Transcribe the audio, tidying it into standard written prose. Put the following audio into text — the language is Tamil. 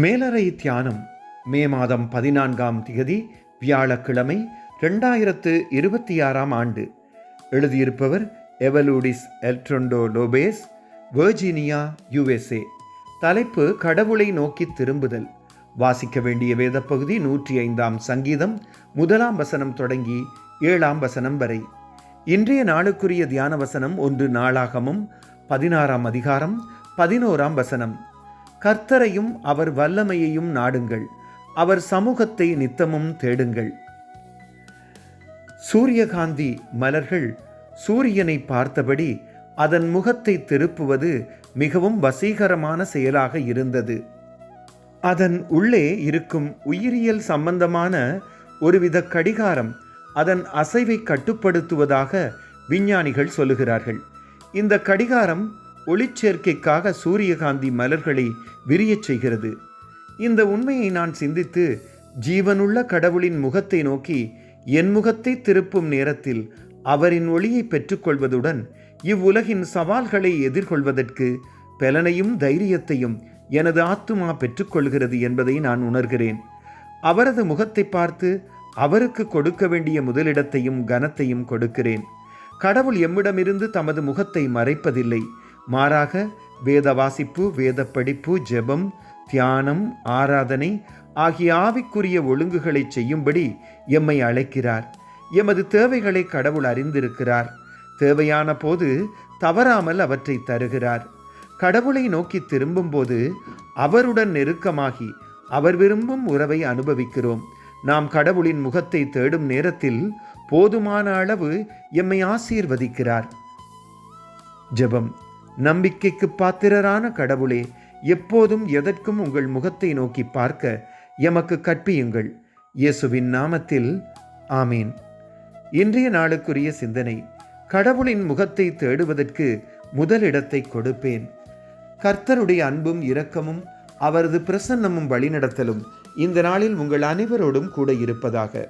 மேலறை தியானம் மே மாதம் 14ஆம் திகதி வியாழக்கிழமை 2026ஆம் ஆண்டு. எழுதியிருப்பவர் எவலூடிஸ் எல்ட்ரொண்டோ லோபேஸ், வெர்ஜீனியா, USA. தலைப்பு கடவுளை நோக்கி திரும்புதல். வாசிக்க வேண்டிய வேத பகுதி 105ஆம் சங்கீதம் 1ஆம் வசனம் தொடங்கி 7ஆம் வசனம் வரை. இன்றைய நாளுக்குரிய தியான வசனம் 1 நாளாகமம் 16ஆம் அதிகாரம் 11ஆம் வசனம். கர்த்தரையும் அவர் வல்லமையையும் நாடுங்கள், அவர் சமூகத்தை நித்தமும் தேடுங்கள். சூரியகாந்தி மலர்கள் சூரியனை பார்த்தபடி அதன் முகத்தை திருப்புவது மிகவும் வசீகரமான செயலாக இருந்தது. அதன் உள்ளே இருக்கும் உயிரியல் சம்பந்தமான ஒருவித கடிகாரம் அதன் அசைவை கட்டுப்படுத்துவதாக விஞ்ஞானிகள் சொல்லுகிறார்கள். இந்த கடிகாரம் ஒளிச்சேர்க்கைக்காக சூரியகாந்தி மலர்களை விரியச் செய்கிறது. இந்த உண்மையை நான் சிந்தித்து ஜீவனுள்ள கடவுளின் முகத்தை நோக்கி என் முகத்தை திருப்பும் நேரத்தில் அவரின் ஒளியை பெற்றுக்கொள்வதுடன் இவ்வுலகின் சவால்களை எதிர்கொள்வதற்கு பலனையும் தைரியத்தையும் எனது ஆத்துமா பெற்றுக்கொள்கிறது என்பதை நான் உணர்கிறேன். அவரது முகத்தை பார்த்து அவருக்கு கொடுக்க வேண்டிய முதலிடத்தையும் கனத்தையும் கொடுக்கிறேன். கடவுள் எம்மிடமிருந்து தமது முகத்தை மறைப்பதில்லை. மாறாக வேத வாசிப்பு, வேத படிப்பு, ஜெபம், தியானம், ஆராதனை ஆகிய ஆவிக்குரிய ஒழுங்குகளை செய்யும்படி எம்மை அழைக்கிறார். எமது தேவைகளை கடவுள் அறிந்திருக்கிறார். தேவையான போது தவறாமல் அவற்றை தருகிறார். கடவுளை நோக்கி திரும்பும்போது அவருடன் நெருக்கமாகி அவர் விரும்பும் உறவை அனுபவிக்கிறோம். நாம் கடவுளின் முகத்தை தேடும் நேரத்தில் போதுமான அளவு எம்மை ஆசீர்வதிக்கிறார். ஜெபம். நம்பிக்கைக்கு பாத்திரரான கடவுளே, எப்போதும் எதற்கும் உங்கள் முகத்தை நோக்கி பார்க்க எமக்கு கற்பியுங்கள். இயேசுவின் நாமத்தில் ஆமீன். இன்றைய நாளுக்குரிய சிந்தனை. கடவுளின் முகத்தை தேடுவதற்கு முதலிடத்தை கொடுப்பேன். கர்த்தருடைய அன்பும் இரக்கமும் அவரது பிரசன்னமும் வழிநடத்தலும் இந்த நாளில் உங்கள் அனைவரோடும் கூட இருப்பதாக.